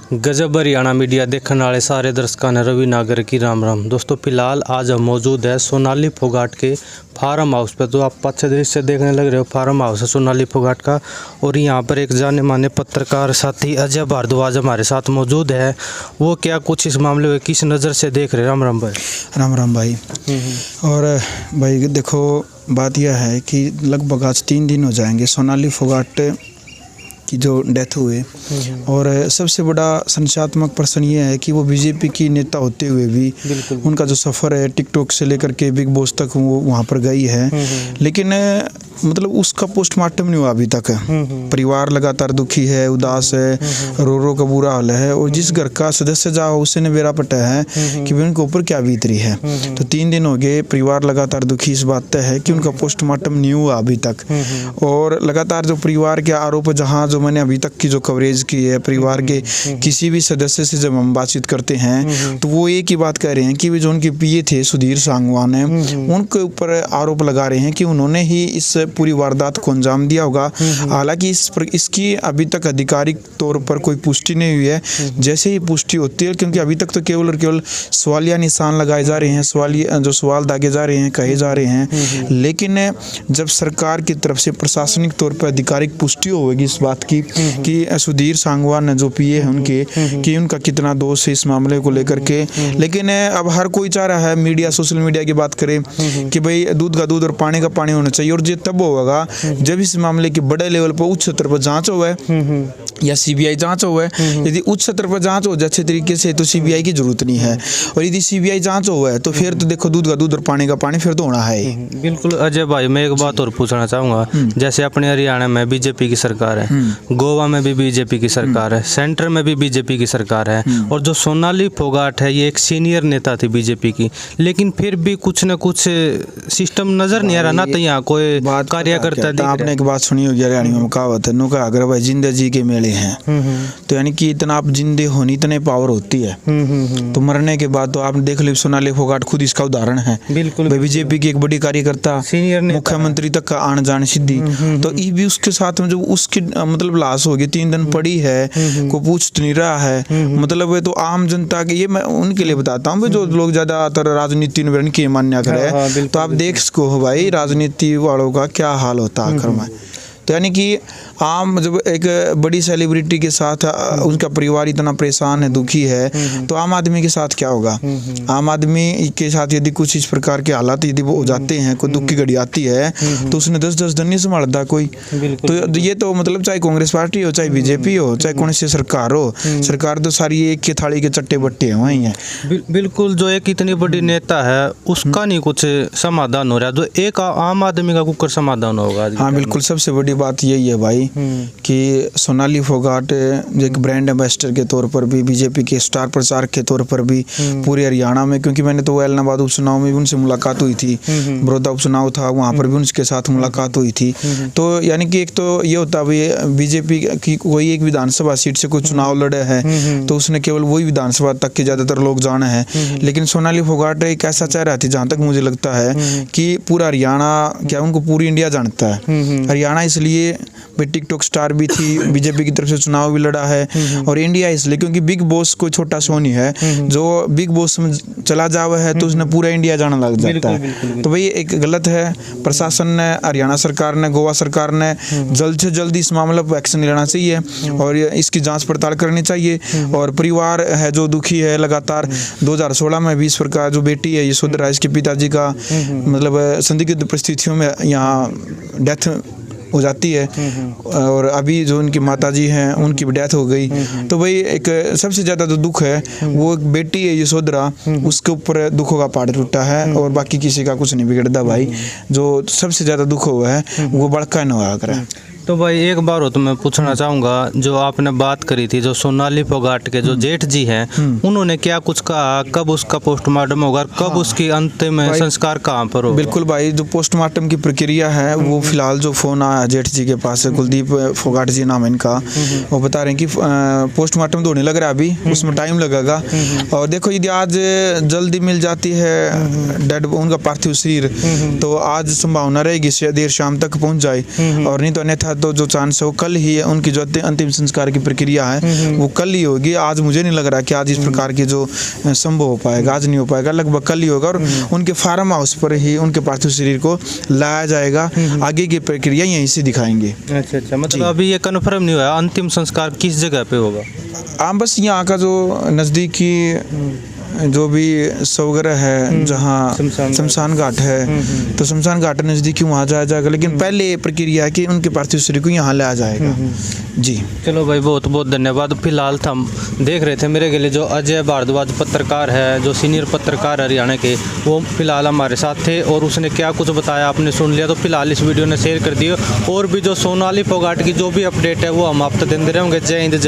गजब हरियाणा मीडिया देखने वाले सारे दर्शकों ने रवि नागर की राम राम। दोस्तों फिलहाल आज हम मौजूद है सोनाली फोगाट के फार्म हाउस पे। तो आप पीछे दृश्य देखने लग रहे हो, फार्म हाउस है सोनाली फोगाट का। और यहाँ पर एक जाने माने पत्रकार साथी अजय भारद्वाज हमारे साथ मौजूद है। वो क्या कुछ इस मामले में किस नज़र से देख रहे हैं? राम राम भाई। राम राम भाई। और भाई देखो, बात यह है कि लगभग आज 3 दिन हो जाएंगे सोनाली फोगाट की जो डेथ हुए। और सबसे बड़ा संदेशात्मक प्रश्न ये है कि वो बीजेपी की नेता होते हुए भी उनका जो सफ़र है टिकटॉक से लेकर के बिग बॉस तक वो वहाँ पर गई है, लेकिन मतलब उसका पोस्टमार्टम नहीं हुआ अभी तक। परिवार लगातार दुखी है, उदास है, रो का बुरा हाल है। और जिस घर का सदस्य जाओ उसने बेरा पटा है कि भी उनके ऊपर क्या बीत रही है। तो 3 दिन हो गए, परिवार लगातार दुखी इस बात तय है कि उनका पोस्टमार्टम नहीं हुआ अभी तक। और लगातार जो परिवार के आरोप, जहाँ जो मैंने अभी तक की जो कवरेज की है परिवार के किसी भी सदस्य से जब हम बातचीत करते हैं तो वो एक ही बात कह रहे हैं कि जो उनके पीए थे सुधीर सांगवान है, उनके ऊपर आरोप लगा रहे हैं कि उन्होंने ही इस पूरी वारदात को अंजाम दिया होगा। हालांकि इसकी अभी तक आधिकारिक तौर पर कोई पुष्टि नहीं हुई है। जैसे ही पुष्टि होती है, क्योंकि अभी तक तो केवल और केवल सवालिया निशान लगाए जा रहे हैं, सवाल दागे जा रहे हैं, कहे जा रहे हैं। लेकिन जब सरकार की तरफ से प्रशासनिक तौर पर आधिकारिक पुष्टि होगी इस बात की कि सुधीर सांगवान जो पीए हैं उनके, कि उनका कितना दोष है इस मामले को लेकर के। लेकिन अब हर कोई चाह रहा है, मीडिया, सोशल मीडिया की बात करें कि भाई दूध का दूध और पानी का पानी होना चाहिए। और ये तब होगा जब इस मामले की बड़े लेवल पर उच्च स्तर पर जांच हुआ है या सीबीआई जांच हुआ है। यदि उच्च स्तर पर जांच हो जाए अच्छे तरीके से तो सीबीआई की जरूरत नहीं है। और यदि सीबीआई जांच हुआ है तो फिर तो देखो दूध का दूध और पानी का पानी फिर तो होना है। बिल्कुल अजय भाई, मैं एक बात और पूछना चाहूँगा। जैसे अपने हरियाणा में बीजेपी की सरकार है, गोवा में भी बीजेपी की सरकार है, सेंटर में भी बीजेपी की सरकार है। और जो सोनाली फोगाट है ये एक सीनियर नेता थी बीजेपी की, लेकिन फिर भी कुछ न कुछ सिस्टम नजर नहीं आ रहा ना। तो यहाँ कोई कार्यकर्ता तो आपने एक बात सुनी होगी हरियाणा में कहावत है, नुका अगर भाई जिंदे जी के मेले हैं। तो यानी कि इतना आप जिंदे होनी इतने पावर होती है, तो मरने के बाद तो आप देख लो सोनाली फोगाट खुद इसका उदाहरण है। बिल्कुल बीजेपी की एक बड़ी कार्यकर्ता, सीनियर मुख्यमंत्री तक का आन जान सिद्धि। तो ये भी उसके साथ में जो उसकी मतलब लाश होगी 3 दिन पड़ी है, को पूछ तो नहीं रहा है। मतलब तो आम जनता के, ये मैं उनके लिए बताता हूँ जो लोग ज्यादातर राजनीति में की मान्य करे। तो आप देख सको भाई राजनीति वालों का क्या हाल होता है आखिर में। तो यानी कि आम जब एक बड़ी सेलिब्रिटी के साथ उनका परिवार इतना परेशान है, दुखी है, तो आम आदमी के साथ क्या होगा? आम आदमी के साथ यदि कुछ इस प्रकार के हालात यदि वो हो जाते हैं, कोई दुख की घड़ी आती है, तो उसने 10-10 दिन नहीं संभालता कोई। तो ये तो मतलब चाहे कांग्रेस पार्टी हो, चाहे बीजेपी हो, चाहे कौन सी सरकार हो, सरकार तो सारी एक के थाली के चट्टे बट्टे हैं वही है। बिल्कुल, जो एक इतनी बड़ी नेता है उसका नहीं कुछ समाधान हो रहा, जो एक आम आदमी का कुकर समाधान होगा। हाँ बिल्कुल, सबसे बड़ी बात यही है भाई कि सोनाली फोगाट एक ब्रांड एम्बेसडर के तौर पर भी, बीजेपी के स्टार प्रचारक के तौर पर भी पूरे हरियाणा में, क्योंकि मैंने तो ऐलनाबाद उपचुनाव में भी उनसे मुलाकात हुई थी, बड़ौदा उपचुनाव था वहाँ पर भी उनके साथ मुलाकात हुई थी। तो यानी कि एक तो ये होता है बीजेपी की कोई एक विधानसभा सीट से कोई चुनाव लड़े है तो उसने केवल वही विधानसभा तक के ज्यादातर लोग जाना है। लेकिन सोनाली फोगाट एक ऐसा चेहरा थी, जहाँ तक मुझे लगता है कि पूरा हरियाणा क्या उनको पूरी इंडिया जानता है। हरियाणा इसलिए टिकटॉक स्टार भी थी, बीजेपी की तरफ से चुनाव भी लड़ा है, और इंडिया इसलिए क्योंकि बिग बॉस कोई छोटा शो नहीं है। जो बिग बॉस में चला जावा है तो उसने पूरा इंडिया जाना लग जाता है। तो भाई एक गलत है, प्रशासन ने, हरियाणा सरकार ने, गोवा सरकार ने जल्द से जल्द इस मामले पर एक्शन लेना चाहिए और इसकी जांच पड़ताल करनी चाहिए। और परिवार है जो दुखी है लगातार, 2016 में भी इस प्रकार जो बेटी है यशोधरा, इसके पिताजी का मतलब संदिग्ध परिस्थितियों में यहाँ डेथ हो जाती है, और अभी जो उनकी माताजी हैं उनकी भी डेथ हो गई। तो भाई एक सबसे ज़्यादा जो दुख है वो एक बेटी है यशोधरा, उसके ऊपर दुखों का पहाड़ टूटा है और बाकी किसी का कुछ नहीं बिगड़ता भाई। जो सबसे ज़्यादा दुख हुआ है वो बड़का न हुआ करे। तो भाई एक बार हो तो मैं पूछना चाहूँगा, जो आपने बात करी थी जो सोनाली फोगाट के जो जेठ जी हैं, उन्होंने क्या कुछ कहा, कब उसका पोस्टमार्टम होगा, कब उसकी अंतिम संस्कार कहाँ पर हो? बिल्कुल भाई, जो पोस्टमार्टम की प्रक्रिया है वो फिलहाल जो फोन आया जेठ जी के पास से, कुलदीप फोगाट जी नाम है इनका, वो बता रहे हैं कि पोस्टमार्टम तो होने लग रहा है अभी, उसमें टाइम लगेगा। और देखो यदि आज जल्दी मिल जाती है डेड उनका पार्थिव शरीर तो आज संभावना रहेगी देर शाम तक पहुँच जाए, और नहीं तो अन्यथा तो जो चांस है वो कल ही है, उनकी जो अंतिम संस्कार की प्रक्रिया है वो कल ही होगी। आज मुझे नहीं लग रहा कि आज इस प्रकार की जो संभव हो पाएगा, आज नहीं हो पाएगा, लगभग कल ही होगा। और उनके फार्म हाउस पर ही उनके पार्थिव शरीर को लाया जाएगा। आगे की प्रक्रिया यहीं से दिखाएंगे। अच्छा, मतलब अभी ये कन्फर्म नहीं हुआ अंतिम संस्कार किस जगह पे होगा? बस यहाँ का जो नज़दीकी जो भी सौगरह है, जहाँ शमशान घाट है, तो शमशान घाट नज़दीकी वहाँ जाया जाएगा। लेकिन पहले प्रक्रिया है कि उनके पार्थिव शरीर को यहाँ लाया जाएगा। जी चलो भाई, बहुत बहुत धन्यवाद। फिलहाल हम देख रहे थे, मेरे के लिए जो अजय भारद्वाज पत्रकार है, जो सीनियर पत्रकार हरियाणा के, वो फिलहाल हमारे साथ थे और उसने क्या कुछ बताया आपने सुन लिया। तो फिलहाल इस वीडियो ने शेयर कर दिया। और भी जो सोनाली फोगाट की जो भी अपडेट है वो हम आप तक देते रहेंगे। जय हिंद, जय